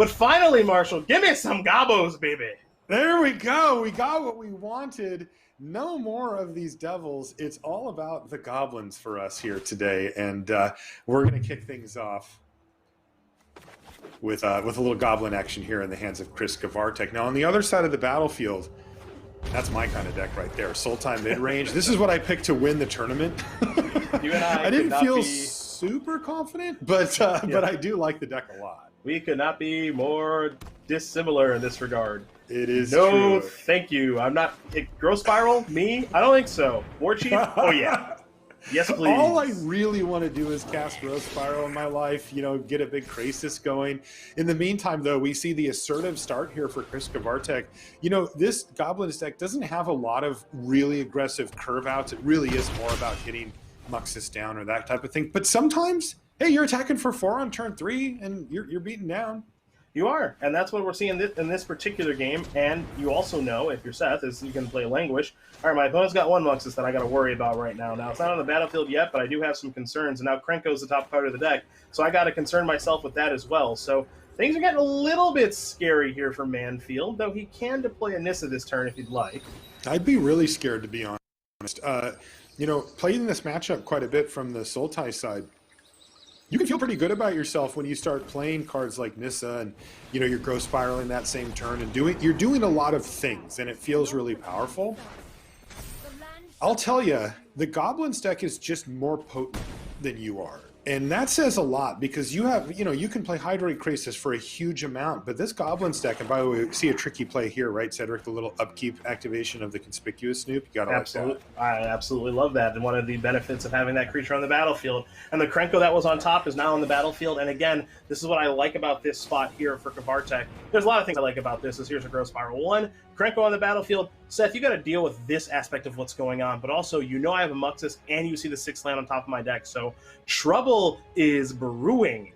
But finally, Marshall, give me some gobos, baby. There we go. We got what we wanted. No more of these devils. It's all about the goblins for us here today, and we're going to kick things off with a little goblin action here in the hands of Chris Kvartek. Now, on the other side of the battlefield, that's my kind of deck right there. Sultai mid-range. This is what I picked to win the tournament. You and I didn't feel super confident, but I do like the deck a lot. We could not be more dissimilar in this regard. It is no, true. Thank you. I'm not... Growth Spiral? Me? I don't think so. War Chief? Oh, yeah. Yes, please. All I really want to do is cast Growth Spiral in my life, you know, get a big Krasis going. In the meantime, though, we see the assertive start here for Chris Kvartek. You know, this Goblins deck doesn't have a lot of really aggressive curve outs. It really is more about hitting Muxus down or that type of thing. But sometimes, hey, you're attacking for 4 on turn 3, and you're beaten down. You are, and that's what we're seeing in this particular game. And you also know, if you're Seth, is you can play Languish. All right, my opponent's got 1 Muxus that I got to worry about right now. Now, it's not on the battlefield yet, but I do have some concerns. And now Krenko's the top card of the deck, so I got to concern myself with that as well. So things are getting a little bit scary here for Manfield, though he can deploy a Nissa this turn if he'd like. I'd be really scared, to be honest. You know, playing this matchup quite a bit from the Sultai side, you can feel pretty good about yourself when you start playing cards like Nissa and, you know, you're Growth Spiraling that same turn and you're doing a lot of things, and it feels really powerful. I'll tell you, the Goblins deck is just more potent than you are. And that says a lot because you have, you know, you can play Hydrate Krasis for a huge amount, but this Goblins deck, and by the way, we see a tricky play here, right, Cedric? The little upkeep activation of the Conspicuous Snoop. You gotta like that. I absolutely love that. And one of the benefits of having that creature on the battlefield. And the Krenko that was on top is now on the battlefield. And again, this is what I like about this spot here for Kvartek. There's a lot of things I like about this. Here's a Growth Spiral. 1, Krenko on the battlefield. Seth, you got to deal with this aspect of what's going on, but also, you know, I have a Muxus and you see the 6th land on top of my deck, so trouble is brewing.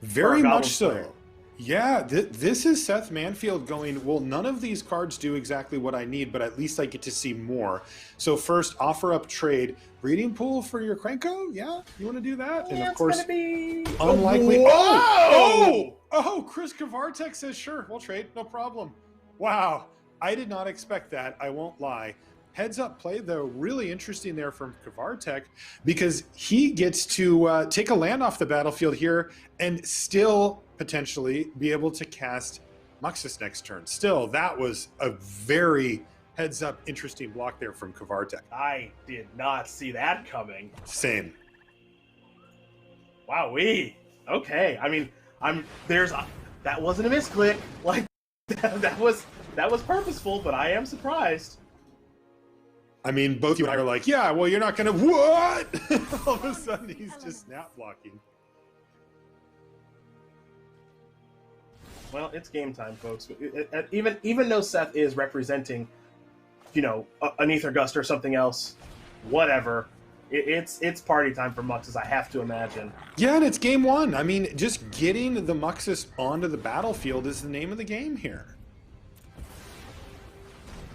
Very much so. Yeah, this is Seth Manfield going, well, none of these cards do exactly what I need, but at least I get to see more. So first, offer up trade. Breeding pool for your Krenko? Yeah, you want to do that? Yeah, and of course, be... unlikely. Oh, Chris Kvartek says, sure, we'll trade, no problem. Wow, I did not expect that, I won't lie. Heads up play, though, really interesting there from Kvartek because he gets to take a land off the battlefield here and still potentially be able to cast Muxus next turn. Still, that was a very heads up interesting block there from Kvartek. I did not see that coming. Same. Wowee. Okay, I mean, that wasn't a misclick. Like, that was purposeful, but I am surprised. I mean, both you and I are like, yeah, well, you're not going to, what? All of a sudden, he's just snap blocking. Well, it's game time, folks. Even though Seth is representing, you know, an Ether Gust or something else, whatever, it's party time for Muxus, I have to imagine. Yeah, and it's game 1. I mean, just getting the Muxus onto the battlefield is the name of the game here.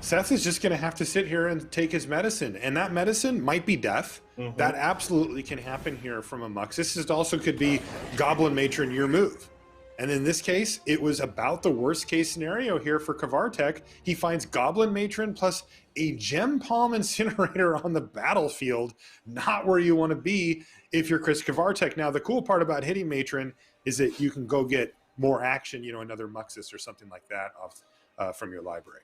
Seth is just going to have to sit here and take his medicine, and that medicine might be death. Mm-hmm. That absolutely can happen here from a Muxus. It also could be Goblin Matron your move. And in this case, it was about the worst case scenario here for Kvartek. He finds Goblin Matron plus a Gem Palm Incinerator on the battlefield, not where you want to be if you're Chris Kvartek. Now, the cool part about hitting Matron is that you can go get more action, you know, another Muxus or something like that off from your library.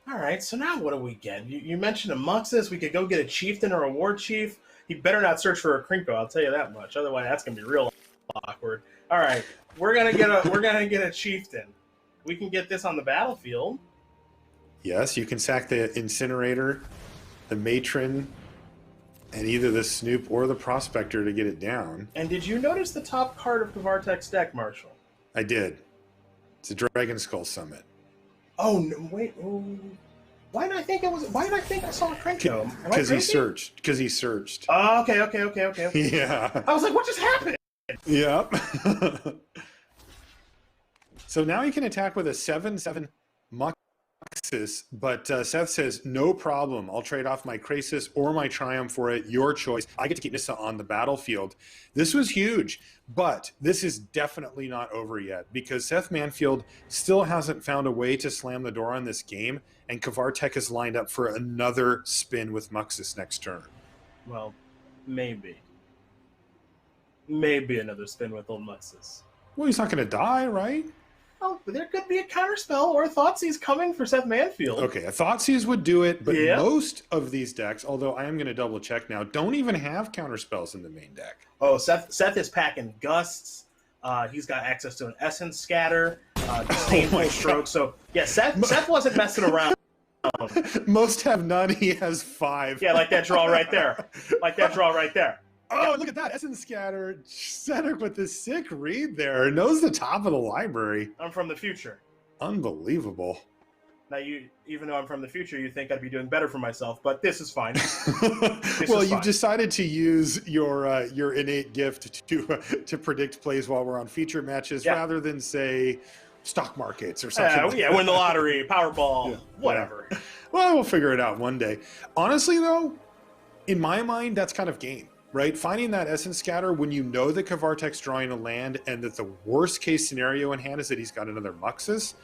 All right, so now what do we get? You mentioned a Muxus. We could go get a Chieftain or a War Chief. He better not search for a Krenko, I'll tell you that much. Otherwise, that's gonna be real awkward. All right, we're gonna get a Chieftain. We can get this on the battlefield. Yes, you can sack the Incinerator, the Matron, and either the Snoop or the Prospector to get it down. And did you notice the top card of Kvartek's deck, Marshall? I did. It's a Dragon Skull Summit. Oh no! Wait. Oh. Why did I think I saw a Krenko? Because he searched. Because he searched. Oh, okay. Yeah. I was like, what just happened? Yep. So now he can attack with a 7/7 Muxus Muxus, but Seth says, no problem. I'll trade off my Krasis or my Triumph for it. Your choice. I get to keep Nissa on the battlefield. This was huge, but this is definitely not over yet because Seth Manfield still hasn't found a way to slam the door on this game, and Kvartek is lined up for another spin with Muxus next turn. Well, maybe. Maybe another spin with old Muxus. Well, he's not going to die, right? Oh, there could be a counterspell or a Thoughtseize coming for Seth Manfield. Okay, a Thoughtseize would do it, but yeah. Most of these decks, although I am going to double check now, don't even have counterspells in the main deck. Oh, Seth is packing Gusts. He's got access to an Essence Scatter, Disdainful Stroke. So, yeah, Seth wasn't messing around. Most have none. He has 5. Yeah, like that draw right there. Like that draw right there. Oh, yeah. Look at that. Essence Scatter. Cedric with this sick read there. Knows the top of the library. I'm from the future. Unbelievable. Now, even though I'm from the future, you think I'd be doing better for myself, but this is fine. You've decided to use your innate gift to predict plays while we're on feature matches rather than, say, stock markets or something. Win the lottery, Powerball, whatever. Yeah. Well, we'll figure it out one day. Honestly, though, in my mind, that's kind of game. Right? Finding that Essence Scatter when you know that Kvartek's drawing a land and that the worst case scenario in hand is that he's got another Muxus.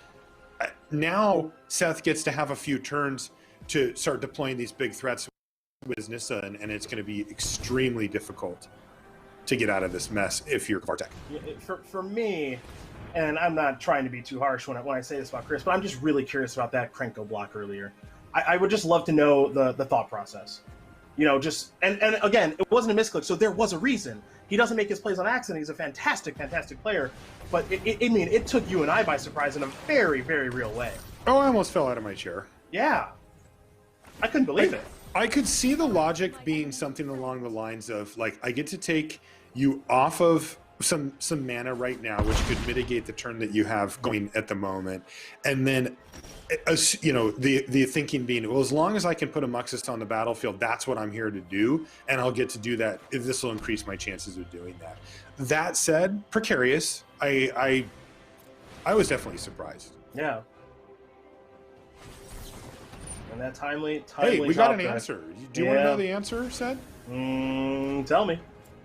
Now Seth gets to have a few turns to start deploying these big threats with Nissa, and it's going to be extremely difficult to get out of this mess if you're Kvartek. For me, and I'm not trying to be too harsh when I say this about Chris, but I'm just really curious about that Krenko block earlier. I would just love to know the thought process. You know, just and again, it wasn't a misclick, so there was a reason. He doesn't make his plays on accident. He's a fantastic player. But it took you and I by surprise in a very, very real way. Oh, I almost fell out of my chair. Yeah, I couldn't believe it. I could see the logic being something along the lines of like, I get to take you off of some mana right now, which could mitigate the turn that you have going at the moment, and then. The thinking being, well, as long as I can put a Muxus on the battlefield, that's what I'm here to do, and I'll get to do that. This will increase my chances of doing that. That said, precarious. I was definitely surprised. Yeah. And that timely. Hey, we got an answer. Do you want to know the answer, Seth? Tell me.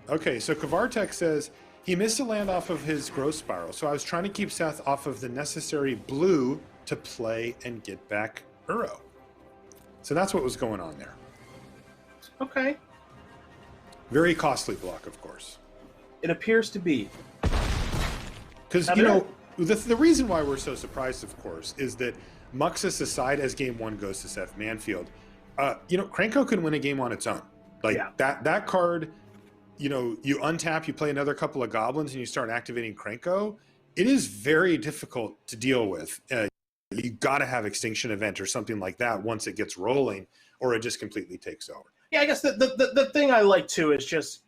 Okay, so Kvartek says he missed a land off of his growth spiral, so I was trying to keep Seth off of the necessary blue to play and get back Uro. So that's what was going on there. Okay. Very costly block, of course. It appears to be. Because, the reason why we're so surprised, of course, is that Muxus aside, as game 1 goes to Seth Manfield, Krenko can win a game on its own. That card, you untap, you play another couple of goblins, and you start activating Krenko. It is very difficult to deal with. You got to have Extinction Event or something like that once it gets rolling, or it just completely takes over. Yeah, I guess the thing I like too is just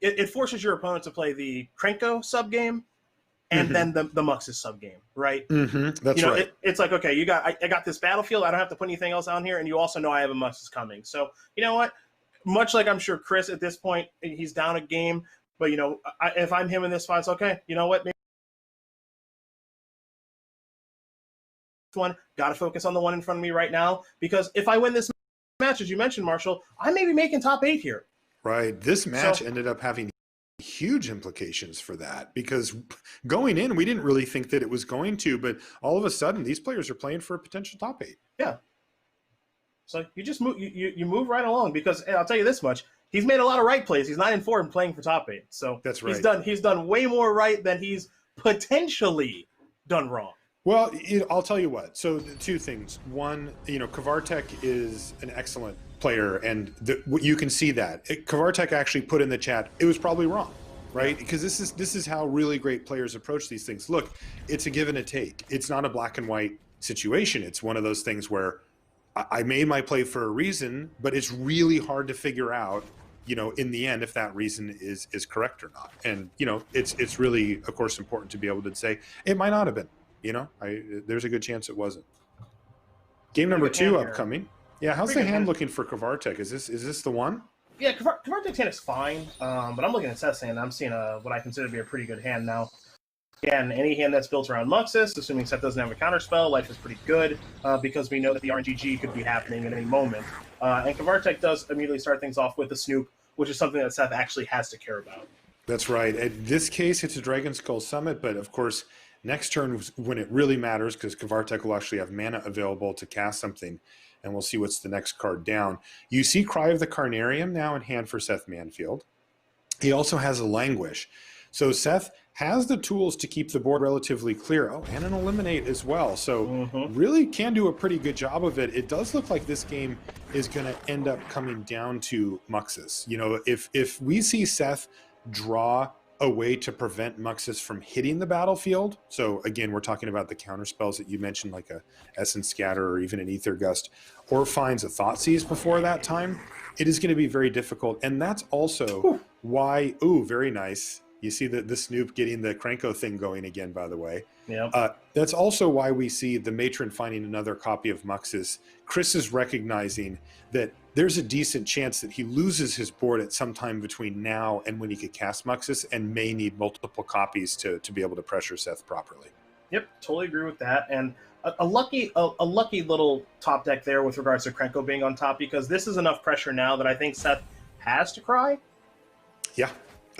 it forces your opponent to play the Krenko sub game, and then the Muxus sub game, right? That's right. It's like, okay, I got this battlefield. I don't have to put anything else on here, and you also know I have a Muxus coming. So you know what? Much like I'm sure Chris at this point, he's down a game, but if I'm him in this fight, it's okay. You know what? Maybe one, got to focus on the one in front of me right now, because if I win this match, as you mentioned, Marshall, I may be making top 8 here. Right. This match ended up having huge implications for that, because going in, we didn't really think that it was going to, but all of a sudden, these players are playing for a potential top 8. Yeah. So you just move, you move right along, because I'll tell you this much: he's made a lot of right plays. He's 9-4 and playing for top 8. So that's right. He's done way more right than he's potentially done wrong. Well, I'll tell you what. So two things. One, Kvartek is an excellent player, and you can see that. Kvartek actually put in the chat, it was probably wrong, right? Because this is how really great players approach these things. Look, it's a give and a take. It's not a black and white situation. It's one of those things where I made my play for a reason, but it's really hard to figure out, in the end, if that reason is correct or not. And, it's really, of course, important to be able to say it might not have been. There's a good chance it wasn't. Game number 2 upcoming. Yeah, how's the hand looking for Kvartek? Is this the one? Yeah, Kvartek's hand is fine, but I'm looking at Seth's hand. I'm seeing what I consider to be a pretty good hand now. Again, any hand that's built around Muxus, assuming Seth doesn't have a counterspell, life is pretty good because we know that the RNGG could be happening at any moment. And Kvartek does immediately start things off with the Snoop, which is something that Seth actually has to care about. That's right. In this case, it's a Dragon Skull Summit, but of course, next turn when it really matters, because Kvartek will actually have mana available to cast something, and we'll see what's the next card down. You see Cry of the Carnarium now in hand for Seth Manfield. He also has a Languish. So Seth has the tools to keep the board relatively clear. Oh, and an Eliminate as well. So really can do a pretty good job of it. It does look like this game is going to end up coming down to Muxus. You know, if we see Seth draw a way to prevent Muxus from hitting the battlefield, so again, we're talking about the counter spells that you mentioned, like a Essence Scatter or even an Ether Gust, or finds a Thoughtseize before that time, it is going to be very difficult. And that's also why, very nice. You see the Snoop getting the Krenko thing going again, by the way. Yeah. That's also why we see the Matron finding another copy of Muxus. Chris is recognizing that there's a decent chance that he loses his board at some time between now and when he could cast Muxus, and may need multiple copies to be able to pressure Seth properly. Yep, totally agree with that. And a lucky little top deck there with regards to Krenko being on top, because this is enough pressure now that I think Seth has to cry. Yeah.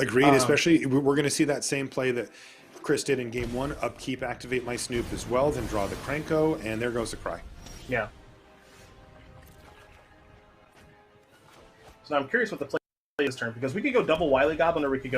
Agreed, especially we're going to see that same play that Chris did in game one, upkeep, activate my Snoop as well, then draw the Krenko, and there goes the Cry. Yeah. So now I'm curious what the play this turn, because we could go double Wily Goblin, or we could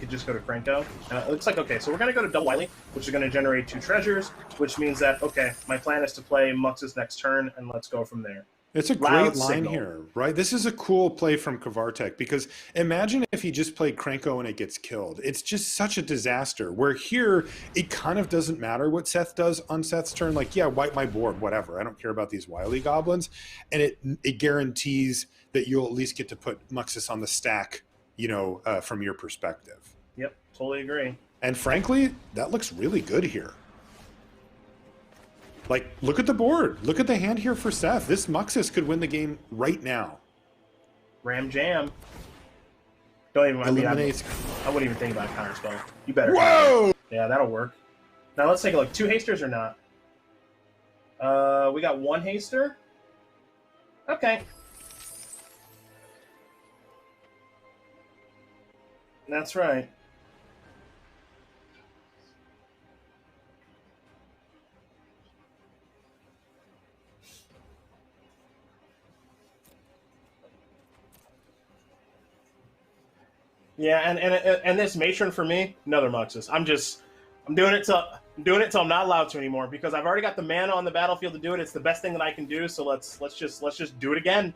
just go to Krenko. It looks like, okay, so we're going to go to double Wily, which is going to generate 2 treasures, which means that, okay, my plan is to play Muxus next turn, and let's go from there. It's a great line here, right? This is a cool play from Kvartek, because imagine if he just played Krenko and it gets killed. It's just such a disaster, where here it kind of doesn't matter what Seth does on Seth's turn. Like, yeah, wipe my board, whatever. I don't care about these Wily Goblins. And it guarantees that you'll at least get to put Muxus on the stack, you know, from your perspective. Yep, totally agree. And frankly, that looks really good here. Like, look at the board. Look at the hand here for Seth. This Muxus could win the game right now. Ram Jam. Don't even. I wouldn't even think about counterspell. You better. Whoa! Yeah, that'll work. Now let's take a look. 2 hasters or not? We got 1 haster. Okay. That's right. Yeah, and this Matron for me, another Muxus. I'm doing it till I'm not allowed to anymore, because I've already got the mana on the battlefield to do it. It's the best thing that I can do. So let's just do it again.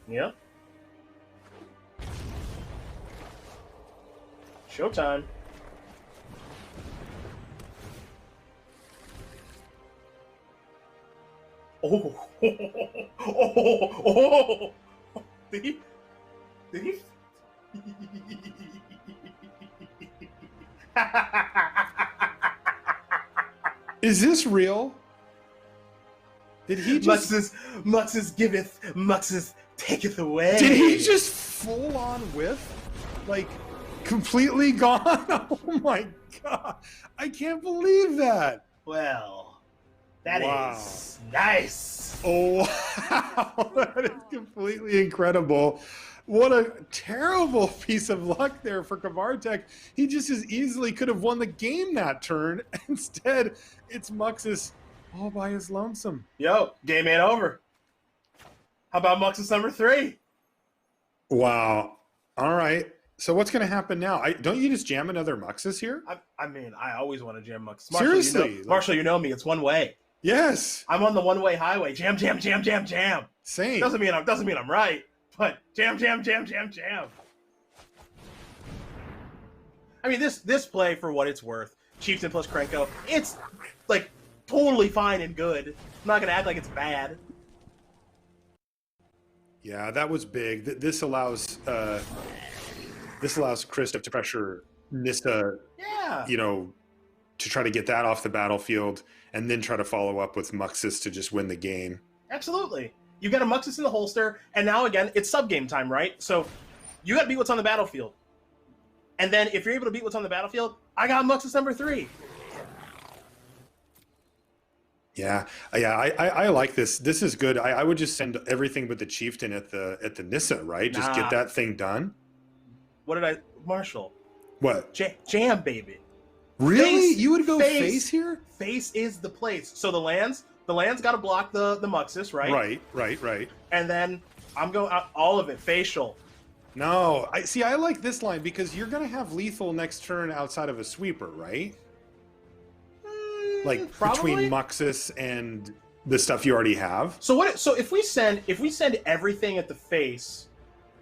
Yep. Showtime. Oh. Oh. Did he? Is this real? Did he just... Muxus giveth, Muxus taketh away. Did he just full on whiff? Like, completely gone? Oh my god. I can't believe that. Well, that is nice. Oh, wow. That is completely incredible. What a terrible piece of luck there for Kvartek. He just as easily could have won the game that turn. Instead, it's Muxus all by his lonesome. Yo, game ain't over. How about Muxus number 3? Wow. All right. So what's going to happen now? Don't you just jam another Muxus here? I mean, I always want to jam Muxus. Seriously? Marshall, you know me. It's one way. Yes. I'm on the one-way highway. Jam, jam, jam, jam, jam. Same. Doesn't mean I'm right, but jam, jam, jam, jam, jam. I mean, this play, for what it's worth, Chieftain plus Krenko, it's like totally fine and good. I'm not gonna act like it's bad. Yeah, that was big. This allows Chris to pressure Nissa, Yeah. you know, to try to get that off the battlefield, and then try to follow up with Muxus to just win the game. Absolutely. You got a Muxus in the holster, and now again, it's sub-game time, right? So you got to beat what's on the battlefield. And then if you're able to beat what's on the battlefield, I got Muxus number 3. Yeah, I like this. This is good. I would just send everything but the Chieftain at the Nissa, right? Just get that thing done. What did I... Marshall. What? Jam, baby. Really? You would go face here? Face is the place. So the lands got to block the Muxus, right? Right. And then I'm going all of it facial. No, I like this line because you're going to have lethal next turn outside of a sweeper, right? Like Probably? between Muxus and the stuff you already have. So if we send everything at the face,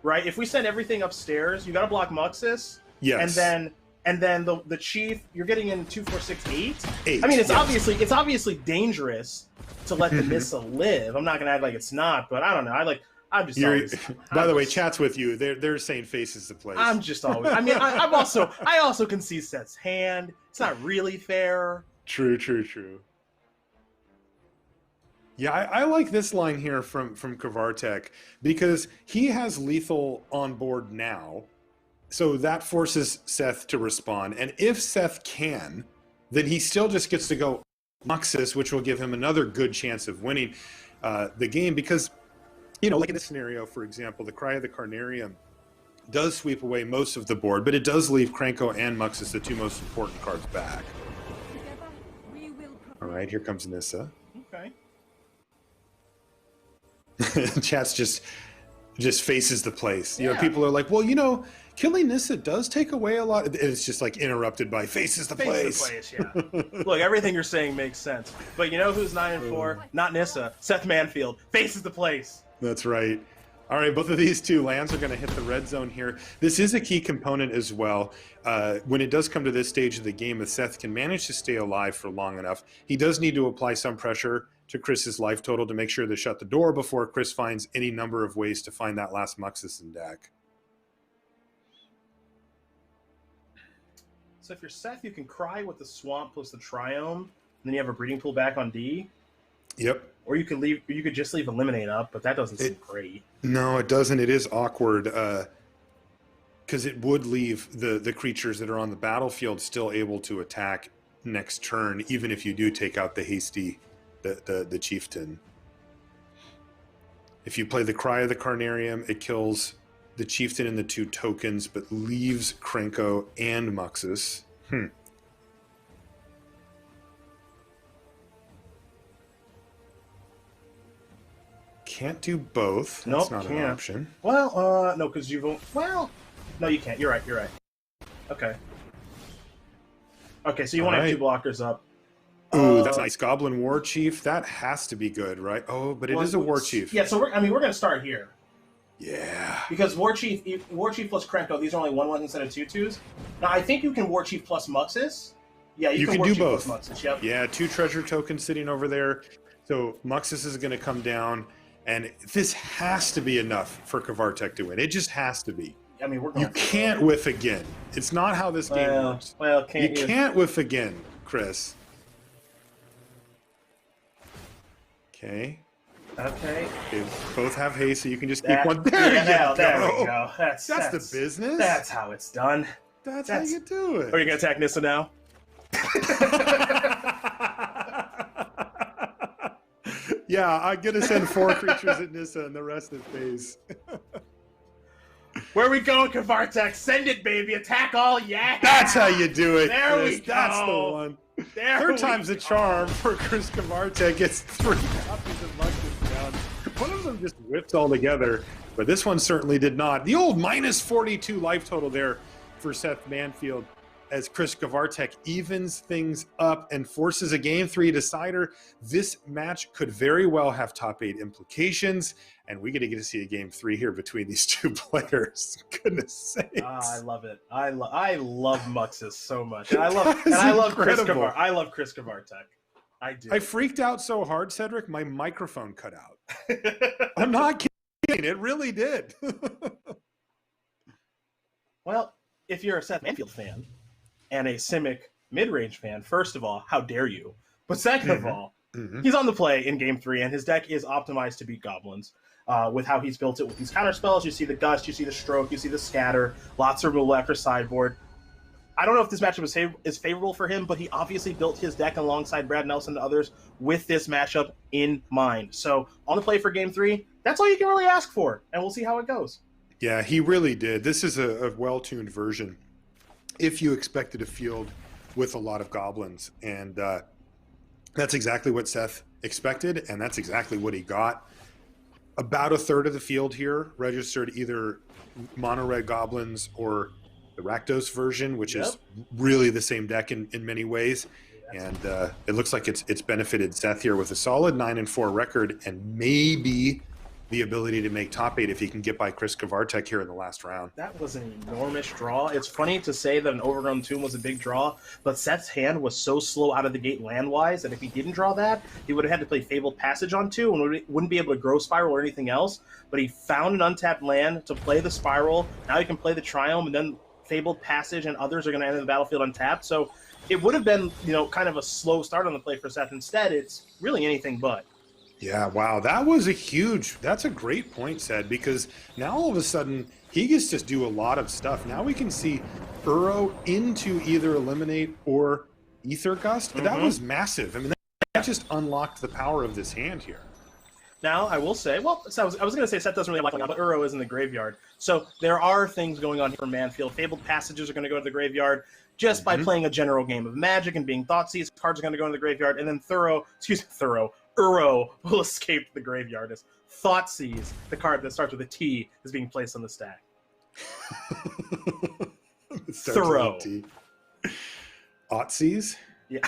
right? If we send everything upstairs, you got to block Muxus. Yes. And then the chief, you're getting in 2, 4, 6, 8. 8. I mean, it's obviously dangerous to let the Nissa live. I'm not gonna act like it's not, but I don't know. By the way, chat's with you. They're saying face is the place. I'm just always. I mean, I also can see Seth's hand. It's not really fair. True. Yeah, I like this line here from Kvartek because he has lethal on board now. So that forces Seth to respond. And if Seth can, then he still just gets to go Muxus, which will give him another good chance of winning the game. Because, like in this scenario, for example, the Cry of the Carnarium does sweep away most of the board, but it does leave Krenko and Muxus, the 2 most important cards, back. All right, here comes Nissa. Okay. Chat's just faces the place. People are like, well, killing Nissa does take away a lot. And it's just like interrupted by faces the place. Yeah. Look, everything you're saying makes sense. But you know who's 9-4? Not Nissa. Seth Manfield. Faces the place. That's right. All right, both of these 2 lands are going to hit the red zone here. This is a key component as well. When it does come to this stage of the game, if Seth can manage to stay alive for long enough, he does need to apply some pressure to Chris's life total to make sure to shut the door before Chris finds any number of ways to find that last Muxus in deck. So if you're Seth, you can cry with the Swamp plus the Triome, and then you have a Breeding Pool back on D. Yep. Or you could just leave Eliminate up, but that doesn't seem great. No, it doesn't. It is awkward because it would leave the creatures that are on the battlefield still able to attack next turn, even if you do take out the hasty, the Chieftain. If you play the Cry of the Carnarium, it kills the Chieftain and the 2 tokens, but leaves Krenko and Muxus. Can't do both. That's not an option. Well, no, because you've... Well, no, you can't. You're right. Okay. Okay, so you want to have 2 blockers up. Ooh, that's nice. Goblin War Chief. That has to be good, right? Oh, but it is a War Chief. Yeah, so we're going to start here. Yeah. Because War Chief plus Krenko, these are only 1/1s instead of 2/2s. Now, I think you can War Chief plus Muxus. Yeah, you can War do Chief both. Plus Muxus, yep. Yeah, 2 treasure tokens sitting over there. So Muxus is going to come down, and this has to be enough for Kvartek to win. It just has to be. I mean, you can't whiff again. It's not how this game works. Well, you can't whiff again, Chris. Okay. Okay. They both have haste, so you can just keep one. There we go. That's the business. That's how it's done. That's how you do it. Are you going to attack Nissa now? Yeah, I'm going to send 4 creatures at Nissa and the rest at phase. Where are we going, Kvartek? Send it, baby. Attack all, yeah! That's how you do it, There Chris. we go. That's the one. Third time's a charm for Chris Kvartek. Gets 3 copies of Muxus down. One of them just whipped all together, but this one certainly did not. The old minus 42 life total there for Seth Manfield as Chris Kvartek evens things up and forces a Game 3 decider. This match could very well have top 8 implications, and we get to see a Game 3 here between these 2 players. Goodness sakes. I love it. I love Muxus so much. And I love Chris Kvartek. I do. I freaked out so hard, Cedric, my microphone cut out. I'm not kidding. It really did. Well, if you're a Seth Manfield fan and a Simic mid-range fan, first of all, how dare you? But second of all, he's on the play in Game 3, and his deck is optimized to beat goblins. With how he's built it with these counter spells, you see the Gust, you see the Stroke, you see the Scatter, lots of removal after sideboard. I don't know if this matchup is favorable for him, but he obviously built his deck alongside Brad Nelson and others with this matchup in mind. So on the play for Game 3, that's all you can really ask for, and we'll see how it goes. Yeah, he really did. This is a well-tuned version if you expected a field with a lot of goblins. And that's exactly what Seth expected, and that's exactly what he got. About a third of the field here registered either mono red goblins or the Rakdos version, which is really the same deck in many ways. And it looks like it's benefited Seth here with a solid 9-4 record, and maybe the ability to make top 8 if he can get by Chris Kvartek here in the last round. That was an enormous draw. It's funny to say that an Overgrown Tomb was a big draw, but Seth's hand was so slow out of the gate land-wise that if he didn't draw that, he would have had to play Fabled Passage on 2 and wouldn't be able to grow Spiral or anything else. But he found an untapped land to play the Spiral. Now he can play the Triome, and then Fabled Passage and others are going to enter the battlefield untapped. So it would have been, kind of a slow start on the play for Seth. Instead, it's really anything but. Yeah, wow, that's a great point, Sed, because now all of a sudden he gets to do a lot of stuff. Now we can see Uro into either Eliminate or Ether Gust. That was massive. I mean, that just unlocked the power of this hand here. Now, I will say, well, so I was going to say Seth doesn't really like it, but Uro is in the graveyard. So there are things going on here for Manfield. Fabled Passages are going to go to the graveyard just by playing a general game of Magic and being Thoughtseize. Cards are going to go in the graveyard, and then Uro will escape the graveyard as Thoughtseize, the card that starts with a T, is being placed on the stack. Thorough. Thoughtseize? Yeah.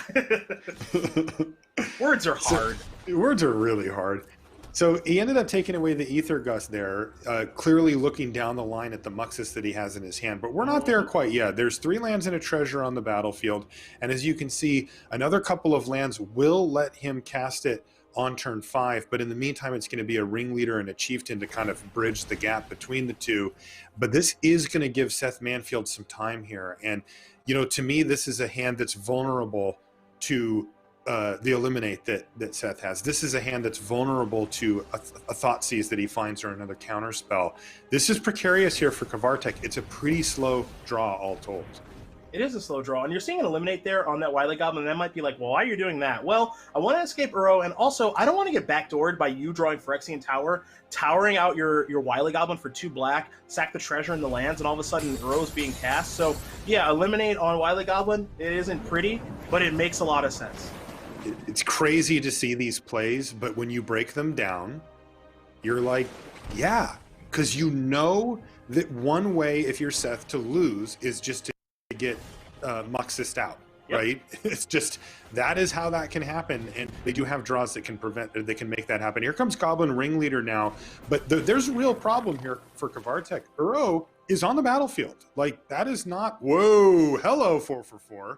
Words are hard. Words are really hard. So he ended up taking away the Ether Gust there, clearly looking down the line at the Muxus that he has in his hand. But we're not there quite yet. There's 3 lands and a treasure on the battlefield. And as you can see, another couple of lands will let him cast it on turn 5. But in the meantime, it's going to be a Ringleader and a Chieftain to kind of bridge the gap between the two. But this is going to give Seth Manfield some time here. And, to me, this is a hand that's vulnerable to the Eliminate that Seth has. This is a hand that's vulnerable to a Thoughtseize that he finds or another counter spell. This is precarious here for Kvartek. It's a pretty slow draw, all told. It is a slow draw, and you're seeing an Eliminate there on that Wily Goblin, and that might be like, well, why are you doing that? Well, I want to escape Uro, and also, I don't want to get backdoored by you drawing Phyrexian Tower, towering out your Wily Goblin for 2 black, sack the treasure in the lands, and all of a sudden Uro's being cast. So, yeah, Eliminate on Wily Goblin, it isn't pretty, but it makes a lot of sense. It's crazy to see these plays, but when you break them down, you're like, yeah, because you know that one way, if you're Seth, to lose is just to get Muxused out, right? It's just, that is how that can happen, and they do have draws that can they can make that happen. Here comes Goblin Ringleader now, but there's a real problem here for Kvartek. Uro is on the battlefield. Like, that is not, whoa, hello, 4/4.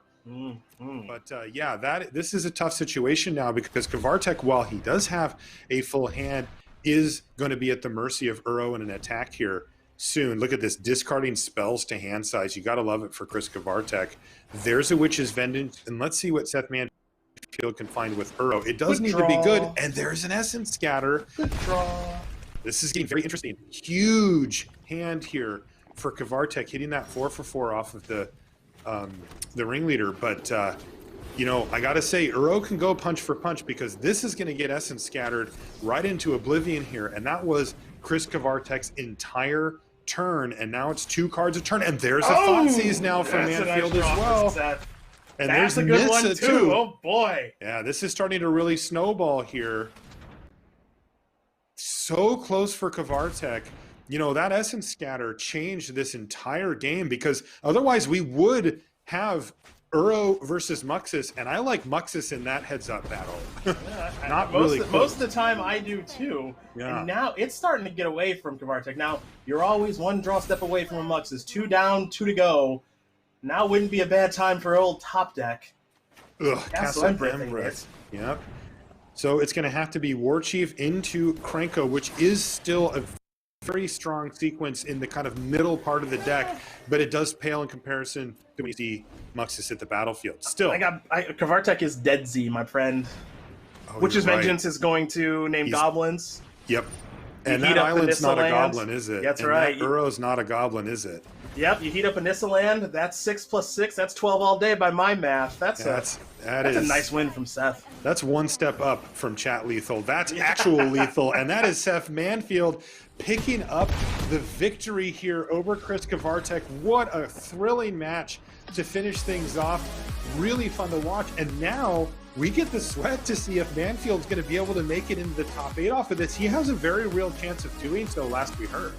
But yeah, this is a tough situation now because Kvartek, while he does have a full hand, is going to be at the mercy of Uro in an attack here soon. Look at this, discarding spells to hand size. You got to love it for Chris Kvartek. There's a Witch's Vengeance, and let's see what Seth Manfield can find with Uro. It does need to be good, and there's an Essence Scatter. Good draw. This is getting very interesting. Huge hand here for Kvartek, hitting that 4/4 off of the Ringleader, but I gotta say, Uro can go punch for punch because this is going to get Essence scattered right into oblivion here, and that was Chris Kvartek's entire turn, and now it's 2 cards a turn, and there's a Thoughtseize now from Manfield as well. And that's there's a good Nissa one too. Oh boy! Yeah, this is starting to really snowball here. So close for Kvartek. That Essence Scatter changed this entire game because otherwise we would have Uro versus Muxus, and I like Muxus in that heads-up battle. Not really close. Most of the time I do too. Yeah. And now it's starting to get away from Kvartek. Now, you're always 1 draw step away from a Muxus. 2 down, 2 to go. Now wouldn't be a bad time for old top deck. Castle Empress. Yep. So it's going to have to be War Chief into Krenko, which is still a very strong sequence in the kind of middle part of the deck, but it does pale in comparison to when you see Muxus at the battlefield. Still, Kvartek is Dead Z, my friend. Witch's Vengeance is going to name goblins. Yep. And that island's not a goblin, is it? That's right. That Uro's not a goblin, is it? Yep, you heat up a Nissa land, that's 6 + 6, that's 12 all day by my math. That's a nice win from Seth. That's one step up from chat lethal. That's actual lethal, and that is Seth Manfield picking up the victory here over Chris Kvartek. What a thrilling match to finish things off. Really fun to watch, and now we get the sweat to see if Manfield's going to be able to make it into the top 8 off of this. He has a very real chance of doing so, last we heard.